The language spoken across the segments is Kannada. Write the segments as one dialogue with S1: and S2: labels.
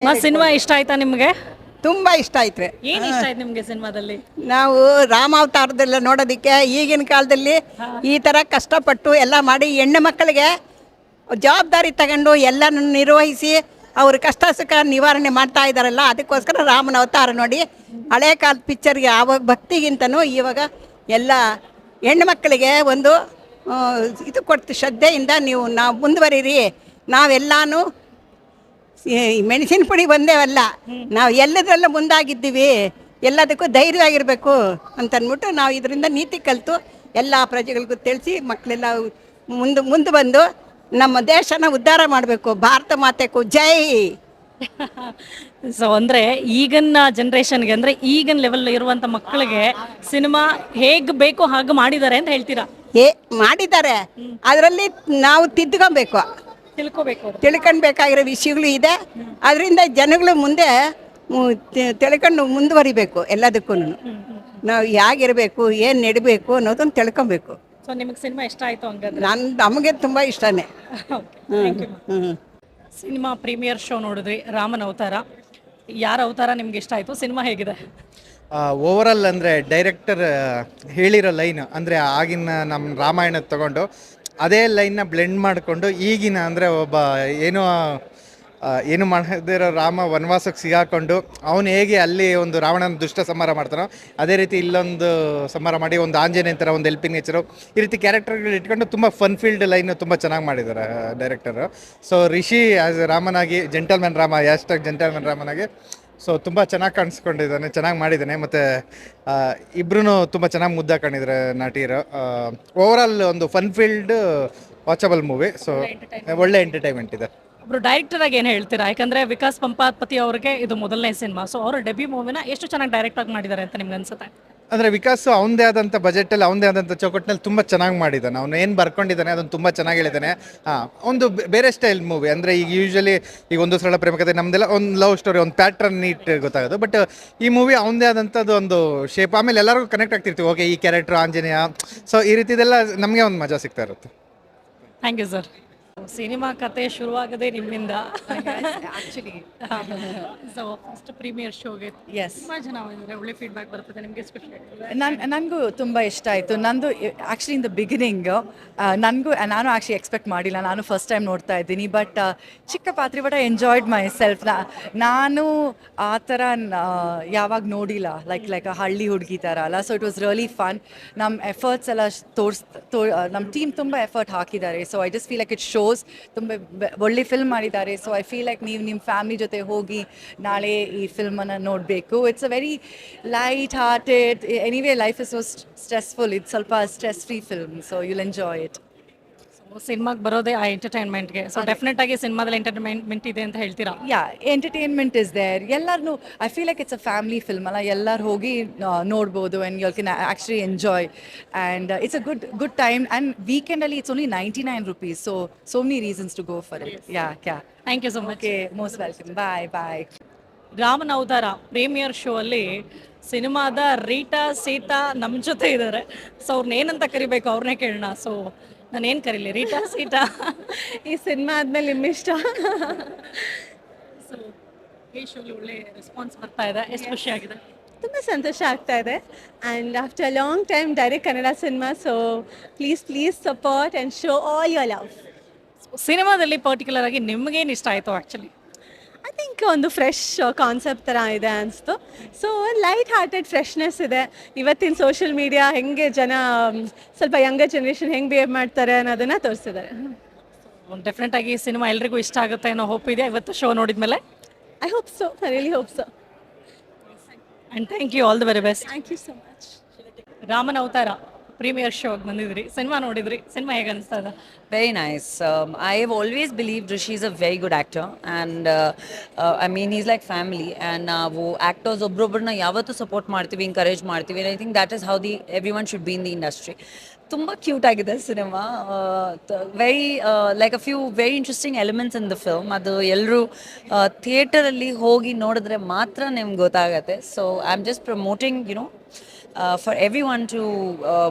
S1: ಸಿನಿಮಾ ಇಷ್ಟ ಆಯ್ತಾ ನಿಮಗೆ?
S2: ತುಂಬ ಇಷ್ಟ ಆಯ್ತು.
S1: ಏನು ಇಷ್ಟ ಆಯ್ತು ನಿಮಗೆ ಸಿನಿಮಾದಲ್ಲಿ?
S2: ನಾವು ರಾಮಾವತಾರದೆಲ್ಲ ನೋಡೋದಕ್ಕೆ ಈಗಿನ ಕಾಲದಲ್ಲಿ ಈ ಥರ ಕಷ್ಟಪಟ್ಟು ಎಲ್ಲ ಮಾಡಿ ಹೆಣ್ಣು ಮಕ್ಕಳಿಗೆ ಜವಾಬ್ದಾರಿ ತಗೊಂಡು ಎಲ್ಲನೂ ನಿರ್ವಹಿಸಿ ಅವ್ರ ಕಷ್ಟ ಸುಖ ನಿವಾರಣೆ ಮಾಡ್ತಾ ಇದ್ದಾರಲ್ಲ, ಅದಕ್ಕೋಸ್ಕರ ರಾಮನ ಅವತಾರ ನೋಡಿ ಹಳೆ ಕಾಲದ ಪಿಕ್ಚರ್ಗೆ ಆವಾಗ ಭಕ್ತಿಗಿಂತನೂ ಇವಾಗ ಎಲ್ಲ ಹೆಣ್ಣು ಮಕ್ಕಳಿಗೆ ಒಂದು ಇದು ಕೊಡ್ತು, ಶ್ರದ್ಧೆಯಿಂದ ನಾವು ಮುಂದುವರಿರಿ, ನಾವೆಲ್ಲನೂ ಮೆಣಸಿನ ಪುಡಿ ಬಂದೇವಲ್ಲ, ನಾವು ಎಲ್ಲದರಲ್ಲೂ ಮುಂದಾಗಿದ್ದೀವಿ, ಎಲ್ಲದಕ್ಕೂ ಧೈರ್ಯವಾಗಿರಬೇಕು ಅಂತಂದ್ಬಿಟ್ಟು ನಾವು ಇದರಿಂದ ನೀತಿ ಕಲಿತು ಎಲ್ಲ ಪ್ರಜೆಗಳಿಗೂ ತಿಳಿಸಿ ಮಕ್ಕಳೆಲ್ಲ ಮುಂದೆ ಬಂದು ನಮ್ಮ ದೇಶನ ಉದ್ಧಾರ ಮಾಡಬೇಕು. ಭಾರತ ಮಾತೆಗೂ ಜೈ.
S1: ಸೊ ಅಂದರೆ ಈಗಿನ ಜನ್ರೇಷನ್ಗೆ, ಅಂದರೆ ಈಗಿನ ಲೆವೆಲ್ ಇರುವಂಥ ಮಕ್ಕಳಿಗೆ ಸಿನಿಮಾ ಹೇಗೆ ಬೇಕೋ ಹಾಗೆ ಮಾಡಿದ್ದಾರೆ ಅಂತ ಹೇಳ್ತೀರಾ?
S2: ಮಾಡಿದ್ದಾರೆ, ಅದರಲ್ಲಿ ನಾವು ತಿದ್ದುಕೊಬೇಕು, ತಿಳ್ಕೊಳ್ಬೇಕಾಗಿರೋ ವಿಷಯಗಳು ಇದೆ. ಅದರಿಂದ ಜನಗಳು ಮುಂದೆ ತಿಳ್ಕೊಂಡು ಮುಂದುವರಿಬೇಕು. ಎಲ್ಲದಕ್ಕೂ ನಾವು ಹೇಗಿರಬೇಕು, ಏನು ನೆಡಬೇಕು ಅನ್ನೋದನ್ನು ತಿಳ್ಕೊಬೇಕು.
S1: ಸೊ ನಿಮಗೆ ಸಿನಿಮಾ ಇಷ್ಟ ಆಯಿತು ಹಂಗಾದ್ರೆ?
S2: ನಮಗೆ ತುಂಬ ಇಷ್ಟನೇ.
S1: ಸಿನಿಮಾ ಪ್ರೀಮಿಯರ್ ಶೋ ನೋಡಿದ್ರಿ, ರಾಮನ ಅವತಾರ. ಯಾರ ಅವತಾರ ನಿಮ್ಗೆ ಇಷ್ಟ ಆಯಿತು? ಸಿನಿಮಾ ಹೇಗಿದೆ?
S3: ಓವರಾಲ್ ಅಂದರೆ ಡೈರೆಕ್ಟರ್ ಹೇಳಿರೋ ಲೈನ್, ಅಂದರೆ ಆಗಿನ ನಮ್ಮ ರಾಮಾಯಣದ ತಗೊಂಡು ಅದೇ ಲೈನ್ನ ಬ್ಲೆಂಡ್ ಮಾಡಿಕೊಂಡು ಈಗಿನ ಅಂದರೆ ಒಬ್ಬ ಏನು ಮಾಡದಿರೋ ರಾಮ ವನವಾಸಕ್ಕೆ ಸಿಗಾಕೊಂಡು ಅವನು ಹೇಗೆ ಅಲ್ಲಿ ಒಂದು ರಾವಣನ ದುಷ್ಟ ಸಂಹಾರ ಮಾಡ್ತಾನೋ ಅದೇ ರೀತಿ ಇಲ್ಲೊಂದು ಸಂಹಾರ ಮಾಡಿ ಒಂದು ಆಂಜನೇಯನ ಥರ ಒಂದು ಹೆಲ್ಪಿಂಗ್ ನೇಚರು ಈ ರೀತಿ ಕ್ಯಾರೆಕ್ಟರ್ಗಳು ಇಟ್ಕೊಂಡು ತುಂಬ ಫನ್ ಫೀಲ್ಡ್ ಲೈನ್ ತುಂಬ ಚೆನ್ನಾಗಿ ಮಾಡಿದ್ದಾರೆ ಡೈರೆಕ್ಟರು. ಸೊ ರಿಷಿ ಆ್ಯಸ್ ರಾಮನಾಗಿ ಜೆಂಟಲ್ಮ್ಯಾನ್ ರಾಮ, ಜೆಂಟಲ್ಮ್ಯಾನ್ ರಾಮನಾಗಿ ಸೊ ತುಂಬ ಚೆನ್ನಾಗಿ ಕಾಣಿಸ್ಕೊಂಡಿದ್ದಾನೆ, ಚೆನ್ನಾಗಿ ಮಾಡಿದ್ದಾನೆ. ಮತ್ತು ಇಬ್ಬರೂ ತುಂಬ ಚೆನ್ನಾಗಿ ಮುದ್ದಾಕೊಂಡಿದ್ದಾರೆ ನಟಿಯರು. ಓವರಾಲ್ ಒಂದು fun field watchable movie. So ಒಳ್ಳೆ ಎಂಟರ್ಟೈನ್ಮೆಂಟ್ ಇದೆ.
S1: ಒಬ್ರು ಡೈರೆಕ್ಟರ್ ಆಗಿ ಏನು ಹೇಳ್ತೀರಾ? ಯಾಕಂದರೆ ವಿಕಾಸ್ ಪಂಪಾಪತಿ ಅವ್ರಿಗೆ ಇದು ಮೊದಲನೇ ಸಿನಿಮಾ. ಸೊ ಅವರ ಡೆಬ್ಯೂ ಮೂವಿನ ಎಷ್ಟು ಚೆನ್ನಾಗಿ ಡೈರೆಕ್ಟ್ ಆಗಿ ಮಾಡಿದ್ದಾರೆ ಅಂತ ನಿಮ್ಗೆ ಅನ್ಸುತ್ತೆ?
S3: ಅಂದರೆ ವಿಕಾಸ್ ಅವನದೇ ಆದಂಥ ಬಜೆಟಲ್ಲಿ ಅವನದೇ ಆದಂಥ ಚೌಕಟ್ಟಿನಲ್ಲಿ ತುಂಬ ಚೆನ್ನಾಗಿ ಮಾಡಿದ್ದಾನೆ. ಅವನು ಏನು ಬರ್ಕೊಂಡಿದ್ದಾನೆ ಅದನ್ನು ತುಂಬ ಚೆನ್ನಾಗಿ ಹೇಳಿದ್ದಾನೆ. ಒಂದು ಬೇರೆ ಸ್ಟೈಲ್ ಮೂವಿ. ಅಂದರೆ ಈಗ ಯೂಶ್ವಲಿ ಈಗ ಒಂದು ಸರಳ ಪ್ರೇಮಕತೆ ನಮ್ಮದೆಲ್ಲ ಒಂದು ಲವ್ ಸ್ಟೋರಿ, ಒಂದು ಪ್ಯಾಟ್ರನ್ ನೀಟ್ ಗೊತ್ತಾಗೋದು. ಬಟ್ ಈ ಮೂವಿ ಅವನದೇ ಆದಂಥದ್ದು ಒಂದು ಶೇಪ್. ಆಮೇಲೆ ಎಲ್ಲರಿಗೂ ಕನೆಕ್ಟ್ ಆಗ್ತಿರ್ತೀವಿ, ಓಕೆ ಈ ಕ್ಯಾರೆಕ್ಟರ್ ಆಂಜನೇಯ. ಸೊ ಈ ರೀತಿದೆಲ್ಲ ನಮಗೆ ಒಂದು ಮಜಾ ಸಿಗ್ತಾ ಇರುತ್ತೆ.
S1: Thank you sir. ಸಿನಿಮಾ ಕತೆ ಶುರುವಾಗದೆ ನಿಮ್ಮಿಂದ
S4: ಆಕ್ಚುಲಿ.
S1: ಸೊ ಫಸ್ಟ್ ಪ್ರೀಮಿಯರ್ ಶೋಗೆ ತುಂಬ ಜನ ಬಂದರೆ ಒಳ್ಳೆ ಫೀಡ್ಬ್ಯಾಕ್ ಬರ್ತದೆ. ನಿಮಗೆ ಎಸ್ಪೆಷಲಿ
S4: ನನಗೂ ತುಂಬ ಇಷ್ಟ ಆಯಿತು. ನಂದು ಆ್ಯಕ್ಚುಲಿ ಇನ್ ದ ಬಿಗಿನಿಂಗ್ ನಾನು ಆ್ಯಕ್ಚುಲಿ ಎಕ್ಸ್ಪೆಕ್ಟ್ ಮಾಡಿಲ್ಲ, ನಾನು ಫಸ್ಟ್ ಟೈಮ್ ನೋಡ್ತಾ ಇದ್ದೀನಿ. ಬಟ್ ಚಿಕ್ಕ ಪಾತ್ರೆ, but I enjoyed my self. ನಾನು ಆ ಥರ ಯಾವಾಗ ನೋಡಿಲ್ಲ, ಲೈಕ್ ಹಳ್ಳಿ ಹುಡುಗಿ ಥರ ಅಲ್ಲ. So it was really fun. ನಮ್ಮ ಎಫರ್ಟ್ಸ್ ಎಲ್ಲ ನಮ್ಮ ಟೀಮ್ ತುಂಬ ಎಫರ್ಟ್ ಹಾಕಿದ್ದಾರೆ. So I just feel like it shows. ತುಂಬ ಒಳ್ಳೆ ಫಿಲ್ಮ್ ಮಾಡಿದ್ದಾರೆ. ಸೊ ಐ ಫೀಲ್ ಲೈಕ್ ನೀವು ನಿಮ್ಮ ಫ್ಯಾಮಿಲಿ ಜೊತೆ ಹೋಗಿ ನಾಳೆ ಈ ಫಿಲ್ಮನ್ನು ನೋಡಬೇಕು. It's a very light hearted. Anyway life is so stressful, ಇದು ಸ್ವಲ್ಪ stress free film. So you'll enjoy it.
S1: ಸಿನಿಮಾಗೆ ಬರೋದೇ ಆ ಎಂಟರ್ಟೈನ್ಮೆಂಟ್ಗೆ. ಸೊ ಡೆಫಿನೆಟ್ ಆಗಿ ಸಿನಿಮಾದಲ್ಲಿ ಎಂಟರ್ಟೈನ್ಮೆಂಟ್ ಇದೆ ಅಂತ ಹೇಳ್ತೀರಾ?
S4: Yeah, entertainment is there. ಎಲ್ಲರೂ I feel like it's a family film ಅಲ್ಲ, ಎಲ್ಲರೂ ಹೋಗಿ ನೋಡ್ಬೋದು. And you can actually enjoy. And it's a good time. And ವೀಕೆಂಡಲ್ಲಿ it's only 99 rupees. So many reasons to go for it. Yeah.
S1: Thank you so much.
S4: Okay, most welcome. Bye.
S1: ರಾಮನ ಅವತಾರ ಪ್ರೀಮಿಯರ್ ಶೋ ಅಲ್ಲಿ ಸಿನಿಮಾದ ರೀಟಾ ಸೀತಾ ನಮ್ಮ ಜೊತೆ ಇದ್ದಾರೆ. ಸೊ ಅವ್ರನ್ನ ಏನಂತ ಕರಿಬೇಕು ಅವ್ರನ್ನೇ ಕೇಳೋಣ. ಸೊ ನಾನೇನು ಕರೀಲಿ, ರೀಟಾ ಸೀತಾ?
S5: ಈ ಸಿನಿಮಾ ಆದಮೇಲೆ ನಿಮ್ಮ ಇಷ್ಟ.
S1: ಸೊ ಈ ಶೋಲಿ ಒಳ್ಳೆ ರೆಸ್ಪಾನ್ಸ್ ಬರ್ತಾ ಇದೆ, ಎಷ್ಟು ಖುಷಿ ಆಗಿದೆ?
S5: ತುಂಬ ಸಂತೋಷ ಆಗ್ತಾ ಇದೆ. And after a long time direct Kannada cinema. So please support and show all your love.
S1: ಸಿನಿಮಾದಲ್ಲಿ ಪರ್ಟಿಕ್ಯುಲರ್ ಆಗಿ ನಿಮಗೇನು ಇಷ್ಟ ಆಯಿತು? ಆ್ಯಕ್ಚುಲಿ
S5: ಐ ಥಿಂಕ್ ಒಂದು ಫ್ರೆಶ್ ಕಾನ್ಸೆಪ್ಟ್ ಥರ ಇದೆ ಅನಿಸ್ತು. ಸೊ ಲೈಟ್ ಹಾರ್ಟೆಡ್ ಫ್ರೆಶ್ನೆಸ್ ಇದೆ. ಇವತ್ತಿನ ಸೋಷಿಯಲ್ ಮೀಡಿಯಾ ಹೆಂಗೆ ಜನ ಸ್ವಲ್ಪ ಯಂಗರ್ ಜನ್ರೇಷನ್ ಹೆಂಗೆ ಬಿಹೇವ್ ಮಾಡ್ತಾರೆ ಅನ್ನೋದನ್ನು ತೋರಿಸಿದ್ದಾರೆ.
S1: ಡೆಫಿನೆಟ್ ಆಗಿ ಸಿನಿಮಾ ಎಲ್ರಿಗೂ ಇಷ್ಟ ಆಗುತ್ತೆ ಅನ್ನೋ ಹೋಪ್ ಇದೆ ಇವತ್ತು ಶೋ ನೋಡಿದ್ಮೇಲೆ.
S5: I hope so, I really hope so.
S1: And thank you, all the very best.
S5: Thank you so much.
S1: ರಾಮನ ಅವತಾರ ಪ್ರೀಮಿಯರ್ ಶೋ ಬಂದಿದ್ರಿ, ಸಿನಿಮಾ ನೋಡಿದ್ರಿ, ಸಿನಿಮಾ ಹೇಗೆ ಅನಿಸ್ತಾ ಇದೆ?
S6: Very nice. I have always believed Rishi is a very good actor, and I mean he's like family, and wo actors ಒಬ್ರೊಬ್ರನ್ನ ಯಾವತ್ತೂ ಸಪೋರ್ಟ್ ಮಾಡ್ತೀವಿ, encourage ಮಾಡ್ತೀವಿ. And I think that is how everyone should be in the industry. ತುಂಬ ಕ್ಯೂಟ್ ಆಗಿದೆ cinema. Very like a few very interesting elements in the film. ಅದು ಎಲ್ಲರೂ ಥಿಯೇಟರಲ್ಲಿ ಹೋಗಿ ನೋಡಿದ್ರೆ ಮಾತ್ರ ನಿಮ್ಗೆ ಗೊತ್ತಾಗತ್ತೆ. So I am just promoting for everyone to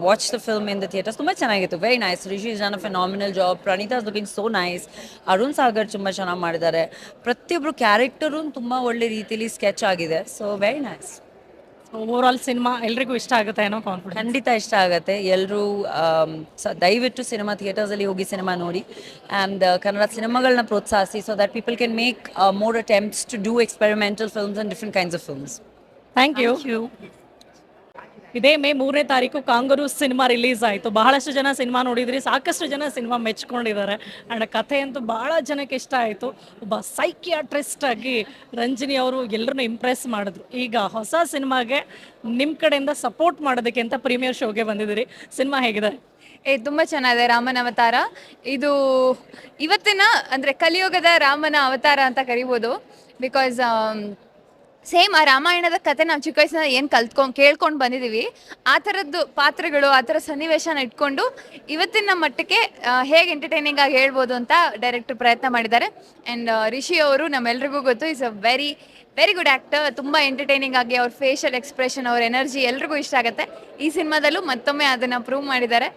S6: watch the film in the theaters. ತುಂಬ ಚೆನ್ನಾಗಿತ್ತು, very nice. Rishi is done a phenomenal job. Praneetha is looking so nice. Arun Sagar ತುಂಬ ಚೆನ್ನಾಗಿ ಮಾಡಿದ್ದಾರೆ. ಪ್ರತಿಯೊಬ್ಬರು ಕ್ಯಾರೆಕ್ಟರು ತುಂಬ ಒಳ್ಳೆ ರೀತಿಯಲ್ಲಿ ಸ್ಕೆಚ್ ಆಗಿದೆ. So very nice.
S1: Over all cinema ಎಲ್ರಿಗೂ ಇಷ್ಟ ಆಗುತ್ತೆ ಅನ್ನೋ ಕಾನ್ಫಿಡೆನ್ಸ್.
S6: ಖಂಡಿತ ಇಷ್ಟ ಆಗುತ್ತೆ. ಎಲ್ಲರೂ ದಯವಿಟ್ಟು ಸಿನಿಮಾ ಥಿಯೇಟರ್ಸಲ್ಲಿ ಹೋಗಿ ಸಿನಿಮಾ ನೋಡಿ ಆ್ಯಂಡ್ ಕನ್ನಡ ಸಿನಿಮಾಗಳನ್ನ ಪ್ರೋತ್ಸಾಹಿಸಿ, so that people can make more attempts to do experimental films and different kinds of films.
S1: Thank you. ಇದೇ ಮೇ 3ನೇ ತಾರೀಕು ಕಾಂಗರು ಸಿನಿಮಾ ರಿಲೀಸ್ ಆಯಿತು. ಬಹಳಷ್ಟು ಜನ ಸಿನಿಮಾ ನೋಡಿದ್ರಿ, ಸಾಕಷ್ಟು ಜನ ಸಿನಿಮಾ ಮೆಚ್ಕೊಂಡಿದ್ದಾರೆ. ಆ್ಯಂಡ್ ಕಥೆ ಅಂತೂ ಭಾಳ ಜನಕ್ಕೆ ಇಷ್ಟ ಆಯಿತು. ಒಬ್ಬ ಸೈಕಿಯಾಟ್ರಿಸ್ಟ್ ಆಗಿ ರಂಜಿನಿ ಅವರು ಎಲ್ಲರನ್ನೂ ಇಂಪ್ರೆಸ್ ಮಾಡಿದ್ರು. ಈಗ ಹೊಸ ಸಿನಿಮಾಗೆ ನಿಮ್ಮ ಕಡೆಯಿಂದ ಸಪೋರ್ಟ್ ಮಾಡೋದಕ್ಕೆ ಅಂತ ಪ್ರೀಮಿಯರ್ ಶೋಗೆ ಬಂದಿದ್ದೀರಿ. ಸಿನಿಮಾ ಹೇಗಿದೆ?
S7: ತುಂಬ ಚೆನ್ನಾಗಿದೆ. ರಾಮನ ಅವತಾರ ಇದು ಇವತ್ತಿನ ಅಂದರೆ ಕಲಿಯುಗದ ರಾಮನ ಅವತಾರ ಅಂತ ಕರಿಬೋದು. ಬಿಕಾಸ್ ಸೇಮ್ ಆ ರಾಮಾಯಣದ ಕತೆ ನಾವು ಚಿಕ್ಕ ವಯಸ್ಸಿನ ಏನು ಕೇಳ್ಕೊಂಡು ಬಂದಿದ್ದೀವಿ, ಆ ಥರದ್ದು ಪಾತ್ರಗಳು, ಆ ಥರ ಸನ್ನಿವೇಶನ ಇಟ್ಕೊಂಡು ಇವತ್ತಿನ ಮಟ್ಟಕ್ಕೆ ಹೇಗೆ ಎಂಟರ್ಟೈನಿಂಗ್ ಆಗಿ ಹೇಳ್ಬೋದು ಅಂತ ಡೈರೆಕ್ಟರ್ ಪ್ರಯತ್ನ ಮಾಡಿದ್ದಾರೆ. ಆ್ಯಂಡ್ ರಿಷಿ ಅವರು ನಮ್ಮೆಲ್ರಿಗೂ ಗೊತ್ತು, is a very good actor. ತುಂಬ ಎಂಟರ್ಟೈನಿಂಗ್ ಆಗಿ ಅವ್ರ ಫೇಶಿಯಲ್ ಎಕ್ಸ್ಪ್ರೆಷನ್, ಅವ್ರ ಎನರ್ಜಿ ಎಲ್ರಿಗೂ ಇಷ್ಟ ಆಗುತ್ತೆ. ಈ ಸಿನಿಮಾದಲ್ಲೂ ಮತ್ತೊಮ್ಮೆ ಅದನ್ನು ಪ್ರೂವ್ ಮಾಡಿದ್ದಾರೆ.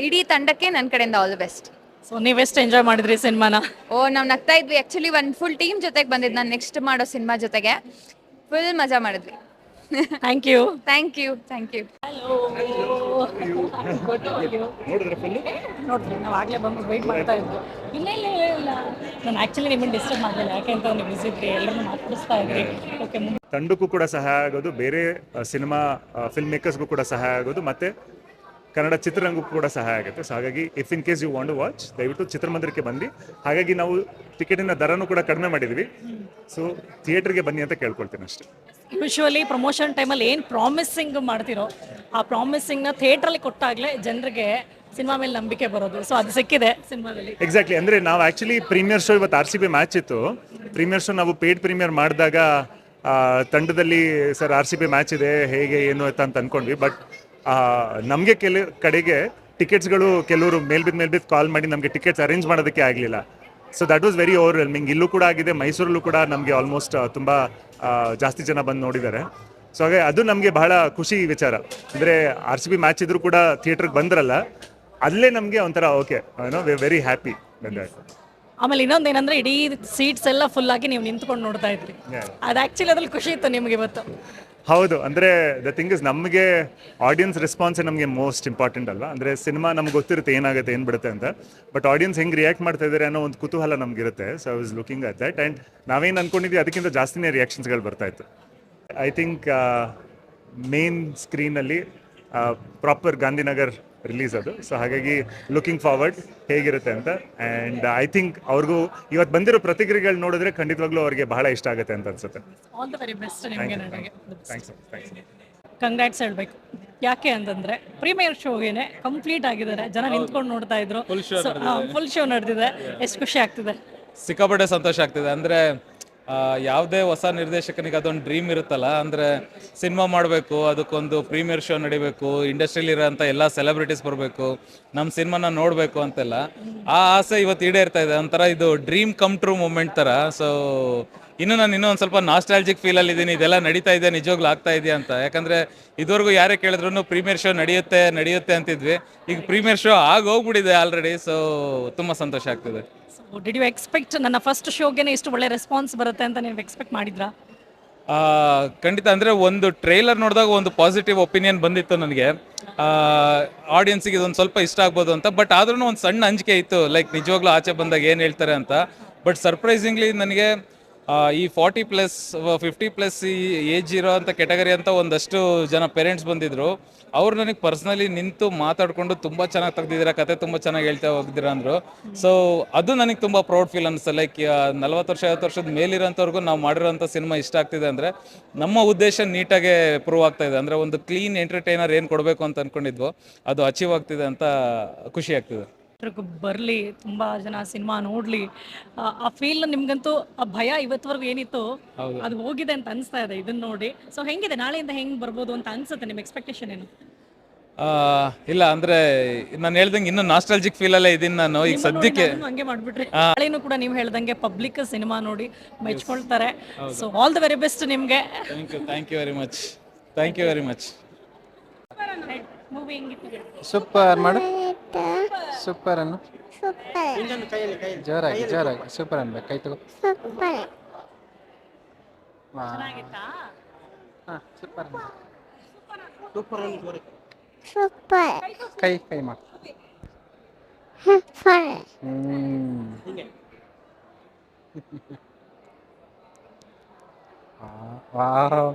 S7: ಇಡೀ ತಂಡಕ್ಕೆ ನನ್ನ ಕಡೆಯಿಂದ ಆಲ್ ದಿ ಬೆಸ್ಟ್.
S1: ಸೊ ನೀವೆಷ್ಟು ಎಂಜಾಯ್ ಮಾಡಿದ್ರಿ ಸಿನಿಮಾನ?
S7: ನಾವು ನಗ್ತಾ ಇದ್ವಿ. ಆ್ಯಕ್ಚುಲಿ ಒಂದು ಫುಲ್ ಟೀಮ್ ಜೊತೆಗೆ ಬಂದಿದ್ದು ನಾನು ನೆಕ್ಸ್ಟ್ ಮಾಡೋ ಸಿನಿಮಾ ಜೊತೆಗೆ. ಫುಲ್ ಮಜಾ ಮಾಡಿದ್ವಿ.
S1: Thank you.
S7: Thank you.
S1: ನೋಡ್ರಿ, ನಾವು ಆಗಲೇ ಬಂದು ವೆಯ್ಟ್ ಮಾಡ್ತಾ ಇದ್ವಿ. ಇಲ್ಲ ನಾನು ಆ್ಯಕ್ಚುಲಿ ನಿಮ್ಮನ್ನು ಡಿಸ್ಟರ್ಬ್ ಮಾಡಲಿಲ್ಲ, ಯಾಕೆಂತ ನೀವು ಬಿಸಿ ಇದ್ರಿ, ಎಲ್ಲರನ್ನೂ ಮಾತಾಡಿಸ್ತಾ ಇದ್ರಿ. ಓಕೆ,
S8: ತಂಡಕ್ಕೂ ಕೂಡ ಸಹಾಯ ಆಗೋದು, ಬೇರೆ ಸಿನಿಮಾ ಫಿಲ್ಮ್ ಮೇಕರ್ಸ್ಗೂ ಕೂಡ ಸಹಾಯ ಆಗೋದು, ಮತ್ತು ಕನ್ನಡ ಚಿತ್ರರಂಗಕ್ಕೂ ಕೂಡ ಸಹಾಯ ಆಗುತ್ತೆ. ಸೊ ಹಾಗಾಗಿ if in case you want to watch, ದಯವಿಟ್ಟು ಚಿತ್ರಮಂದಿರಕ್ಕೆ ಬನ್ನಿ. ಹಾಗಾಗಿ ನಾವು ಟಿಕೆಟಿನ ದರನೂ ಕೂಡ ಕಡಿಮೆ ಮಾಡಿದ್ವಿ. ಸೊ ಥಿಯೇಟರ್ಗೆ ಬನ್ನಿ ಅಂತ ಕೇಳ್ಕೊಳ್ತೀನಿ ಅಷ್ಟೇ.
S1: ಯೂಶ್ವಲಿ ಪ್ರಮೋಷನ್ ಟೈಮಲ್ಲಿ ಏನು ಪ್ರಾಮಿಸಿಂಗ್ ಮಾಡ್ತಿರೋ ಆ ಪ್ರಾಮಿಸಿಂಗ್ನ ಥಿಯೇಟ್ರಲ್ಲಿ ಕೊಟ್ಟಾಗಲೇ ಜನರಿಗೆ ಸಿನಿಮಾ ಮೇಲೆ ನಂಬಿಕೆ ಬರೋದು. ಸೊ ಅದು ಸಿಕ್ಕಿದೆ ಸಿನಿಮಾದಲ್ಲಿ.
S8: ಎಕ್ಸಾಕ್ಟ್ಲಿ. ಅಂದರೆ ನಾವು ಆ್ಯಕ್ಚುಲಿ ಪ್ರೀಮಿಯರ್ ಶೋ ಇವತ್ತು RCB ಮ್ಯಾಚ್ ಇತ್ತು. ಪ್ರೀಮಿಯರ್ ಶೋ ನಾವು ಪೇಯ್ಡ್ ಪ್ರೀಮಿಯರ್ ಮಾಡಿದಾಗ ತಂಡದಲ್ಲಿ ಸರ್ RCB ಮ್ಯಾಚ್ ಇದೆ, ಹೇಗೆ ಏನು ಅಂತ ಅಂದ್ಕೊಂಡ್ವಿ. ಬಟ್ ನಮಗೆ ಕಡೆಗೆ ಟಿಕೆಟ್ಸ್ಗಳು ಕೆಲವರು ಮೇಲ್ಬಿದ್ದು ಕಾಲ್ ಮಾಡಿ ನಮಗೆ ಟಿಕೆಟ್ಸ್ ಅರೇಂಜ್ ಮಾಡೋದಕ್ಕೆ ಆಗಲಿಲ್ಲ. So that was very overwhelming. ಇಲ್ಲೂ ಕೂಡ ಆಗಿದೆ, ಮೈಸೂರಲ್ಲೂ ಕೂಡ ನಮಗೆ ಆಲ್ಮೋಸ್ಟ್ ತುಂಬ ಜಾಸ್ತಿ ಜನ ಬಂದು ನೋಡಿದ್ದಾರೆ. ಸೊ ಹಾಗೆ ಅದು ನಮಗೆ ಬಹಳ ಖುಷಿ ವಿಚಾರ. ಅಂದರೆ RCB ಮ್ಯಾಚ್ ಇದ್ರೂ ಕೂಡ ಥಿಯೇಟ್ರಿಗೆ ಬಂದ್ರಲ್ಲ, ಅಲ್ಲೇ ನಮಗೆ ಒಂಥರ ಓಕೆ, ವೆರಿ ಹ್ಯಾಪಿ.
S1: ಆಮೇಲೆ ಇನ್ನೊಂದೇನಂದ್ರೆ ಇಡೀ ಸೀಟ್ಸ್ ಎಲ್ಲ ಫುಲ್ ಆಗಿ ನೀವು ನಿಂತ್ಕೊಂಡು ನೋಡ್ತಾ ಇದ್ರಿ. ಅದು ಆ್ಯಕ್ಚುಲಿ ಅದ್ರಲ್ಲಿ ಖುಷಿ ಇತ್ತು ನಿಮ್ಗೆ ಇವತ್ತು?
S8: ಹೌದು. ಅಂದರೆ ದ ಥಿಂಗ್ ಇಸ್, ನಮಗೆ ಆಡಿಯನ್ಸ್ ರೆಸ್ಪಾನ್ಸೇ ನಮಗೆ ಮೋಸ್ಟ್ ಇಂಪಾರ್ಟೆಂಟ್ ಅಲ್ವಾ. ಅಂದರೆ ಸಿನಿಮಾ ನಮ್ಗೆ ಗೊತ್ತಿರುತ್ತೆ ಏನಾಗುತ್ತೆ, ಏನು ಬಿಡುತ್ತೆ ಅಂತ. ಬಟ್ ಆಡಿಯನ್ಸ್ ಹೆಂಗೆ ರಿಯಾಕ್ಟ್ ಮಾಡ್ತಾ ಇದ್ದಾರೆ ಅನ್ನೋ ಒಂದು ಕುತೂಹಲ ನಮಗಿರುತ್ತೆ. So I was looking at that. And ನಾವೇನು ಅಂದ್ಕೊಂಡಿದ್ವಿ ಅದಕ್ಕಿಂತ ಜಾಸ್ತಿನೇ ರಿಯಾಕ್ಷನ್ಸ್ಗಳು ಬರ್ತಾ ಇತ್ತು. ಐ ಥಿಂಕ್ ಮೇನ್ ಸ್ಕ್ರೀನಲ್ಲಿ ಪ್ರಾಪರ್ ಗಾಂಧಿನಗರ್ ರಿಲೀಸ್ ಅದು. ಸೊ ಹಾಗಾಗಿ ಲುಕಿಂಗ್ ಫಾರ್ವರ್ಡ್ ಹೇಗಿರುತ್ತೆ ಅಂತ. ಆ್ಯಂಡ್ ಐ ಥಿಂಕ್ ಅವ್ರಿಗೂ ಇವತ್ತು ಬಂದಿರೋ ಪ್ರತಿಕ್ರಿಯೆಗಳು ನೋಡಿದ್ರೆ ಖಂಡಿತವಾಗ್ಲೂ ಅವ್ರಿಗೆ ಬಹಳ ಇಷ್ಟ ಆಗುತ್ತೆ ಅಂತ ಅನ್ಸುತ್ತೆ.
S1: ಆಲ್ ದ ವೆರಿ ಬೆಸ್ಟ್ ನಿಮಗೆ.
S8: ಥ್ಯಾಂಕ್ಸ್.
S1: ಕಂಗ್ರಾಟ್ಸ್ ಹೇಳಬೇಕು. ಯಾಕೆ ಅಂತಂದ್ರೆ ಪ್ರೀಮಿಯರ್ ಶೋಗೇನೆ ಕಂಪ್ಲೀಟ್ ಆಗಿದ್ದಾರೆ, ಜನ ನಿಂತ್ಕೊಂಡು ನೋಡ್ತಾ ಇದ್ರು. ಫುಲ್ ಶೋ ನಡೆದಿದೆ. ಎಷ್ಟು ಖುಷಿ ಆಗ್ತಿದೆ?
S9: ಸಿಕ್ಕಾಪಟ್ಟೆ ಸಂತೋಷ ಆಗ್ತಿದೆ. ಅಂದರೆ ಯಾವುದೇ ಹೊಸ ನಿರ್ದೇಶಕನಿಗೆ ಅದೊಂದು ಡ್ರೀಮ್ ಇರುತ್ತಲ್ಲ, ಅಂದರೆ ಸಿನಿಮಾ ಮಾಡಬೇಕು, ಅದಕ್ಕೊಂದು ಪ್ರೀಮಿಯರ್ ಶೋ ನಡಿಬೇಕು, ಇಂಡಸ್ಟ್ರಿಯಲ್ಲಿ ಇರೋಂಥ ಎಲ್ಲ ಸೆಲೆಬ್ರಿಟೀಸ್ ಬರಬೇಕು, ನಮ್ಮ ಸಿನಿಮಾನ ನೋಡಬೇಕು ಅಂತೆಲ್ಲ ಆ ಆಸೆ ಇವತ್ತು ಈಡೇರ್ತಾ ಇದೆ. ಒಂಥರ ಇದು ಡ್ರೀಮ್ ಕಮ್ ಟ್ರೂ ಮೂಮೆಂಟ್ ಥರ. ಸೊ ನಾನು ಇನ್ನೂ ಒಂದು ಸ್ವಲ್ಪ ನಾಸ್ಟಾಲ್ಜಿಕ್ ಫೀಲಲ್ಲಿ ಇದ್ದೀನಿ, ಇದೆಲ್ಲ ನಡೀತಾ ಇದೆ, ನಿಜವಾಗ್ಲೂ ಆಗ್ತಾ ಇದೆಯಾ ಅಂತ. ಯಾಕಂದರೆ ಇದುವರೆಗೂ ಯಾರೇ ಕೇಳಿದ್ರು ಪ್ರೀಮಿಯರ್ ಶೋ ನಡೆಯುತ್ತೆ ಅಂತಿದ್ವಿ. ಈಗ ಪ್ರೀಮಿಯರ್ ಶೋ ಹೋಗ್ಬಿಟ್ಟಿದೆ ಆಲ್ರೆಡಿ. ಸೊ ತುಂಬ ಸಂತೋಷ ಆಗ್ತಿದೆ.
S1: ಡಿಡ್ ಯು ಎಕ್ಸ್ಪೆಕ್ಟ್ ನನ್ನ ಫಸ್ಟ್ ಶೋಗೆನೇ ಇಷ್ಟು ಒಳ್ಳೆ ರೆಸ್ಪಾನ್ಸ್ ಬರುತ್ತೆ ಅಂತ ನೀವು ಎಕ್ಸ್ಪೆಕ್ಟ್ ಮಾಡಿದ್ರಾ?
S9: ಖಂಡಿತ. ಅಂದರೆ ಒಂದು ಟ್ರೈಲರ್ ನೋಡಿದಾಗ ಒಂದು ಪಾಸಿಟಿವ್ ಒಪಿನಿಯನ್ ಬಂದಿತ್ತು ನನಗೆ, ಆಡಿಯನ್ಸಿಗೆ ಇದೊಂದು ಸ್ವಲ್ಪ ಇಷ್ಟ ಆಗ್ಬೋದು ಅಂತ. ಬಟ್ ಆದ್ರೂ ಒಂದು ಸಣ್ಣ ಅಂಜಿಕೆ ಇತ್ತು, ಲೈಕ್ ನಿಜವಾಗ್ಲೂ ಆಚೆ ಬಂದಾಗ ಏನು ಹೇಳ್ತಾರೆ ಅಂತ. ಬಟ್ ಸರ್ಪ್ರೈಸಿಂಗ್ಲಿ ನನಗೆ ಈ 40+ 50+ ಈ ಏಜ್ ಇರೋ ಅಂಥ ಕೆಟಗರಿ ಅಂತ ಒಂದಷ್ಟು ಜನ ಪೇರೆಂಟ್ಸ್ ಬಂದಿದ್ರು. ಅವ್ರು ನನಗೆ ಪರ್ಸ್ನಲಿ ನಿಂತು ಮಾತಾಡಿಕೊಂಡು ತುಂಬ ಚೆನ್ನಾಗಿ ತೆಗ್ದಿದ್ದೀರಾ, ಕತೆ ತುಂಬ ಚೆನ್ನಾಗಿ ಹೇಳ್ತಾ ಹೋಗಿದ್ದೀರಾ ಅಂದರು. ಸೊ ಅದು ನನಗೆ ತುಂಬ ಪ್ರೌಡ್ ಫೀಲ್ ಅನ್ನಿಸ್ತು. ಲೈಕ್ 40 ವರ್ಷ 50 ವರ್ಷದ ಮೇಲಿರೋಂಥವ್ರಿಗೂ ನಾವು ಮಾಡಿರೋಂಥ ಸಿನಿಮಾ ಇಷ್ಟ ಆಗ್ತಿದೆ ಅಂದರೆ ನಮ್ಮ ಉದ್ದೇಶ ನೀಟಾಗೆ ಪ್ರೂವ್ ಆಗ್ತಾ ಇದೆ. ಅಂದರೆ ಒಂದು ಕ್ಲೀನ್ ಎಂಟರ್ಟೈನರ್ ಏನು ಕೊಡಬೇಕು ಅಂತ ಅಂದ್ಕೊಂಡಿದ್ವೋ ಅದು ಅಚೀವ್ ಆಗ್ತಿದೆ ಅಂತ ಖುಷಿ ಆಗ್ತಿದೆ.
S1: ಬರಲಿ, ತುಂಬ ಜನ ಸಿನಿಮಾ ನೋಡಲಿ, ಆ ಫೀಲ್ ನಿಮ್ಗಂತೂ ಆ ಭಯ ಇವತ್ತವರೆಗೂ ಏನಿತ್ತು ಅದು ಹೋಗಿದೆ ಅಂತ ಅನಿಸ್ತಾ ಇದೆ ಇದನ್ನ ನೋಡಿ. ಸೊ ಹೆಂಗಿದೆ, ನಾಳೆಯಿಂದ ಹೆಂಗೆ ಬರ್ಬೋದು ಅಂತ ಅನ್ಸುತ್ತೆ? ನಿಮ್ಮ ಎಕ್ಸ್ಪೆಕ್ಟೇಷನ್ ಏನು?
S9: ಇಲ್ಲ ಅಂದರೆ ನಾನು ಹೇಳ್ದಂಗೆ ಇನ್ನೂ ನಾಸ್ಟಾಲ್ಜಿಕ್ ಫೀಲಲ್ಲೇ ಇದ್ದೀನಿ ನಾನು ಈಗ ಸದ್ಯಕ್ಕೆ.
S1: ಹಂಗೆ ಮಾಡ್ಬಿಟ್ರಿ. ನಾಳೆನೂ ಕೂಡ ನೀವು ಹೇಳ್ದಂಗೆ ಪಬ್ಲಿಕ್ ಸಿನಿಮಾ ನೋಡಿ ಮೆಚ್ಕೊಳ್ತಾರೆ. So all the very best ನಿಮಗೆ.
S9: Thank you very much.
S1: Movie ಹೆಂಗಿತ್ತು?
S10: ಸೂಪರ್ ಮಾಡು, ಸೂಪರ್ ಅನ್ನು ಜೋರಾಗಿ ಜೋರಾಗಿ ಸೂಪರ್ ಅನ್ಬೇಕು. ಕೈ ತಗೋ.
S1: ಚೆನ್ನಾಗಿತ್ತಾ?
S10: ಸೂಪರ್ ಕೈ ಕೈ ಮಾಡು. ವಾವ್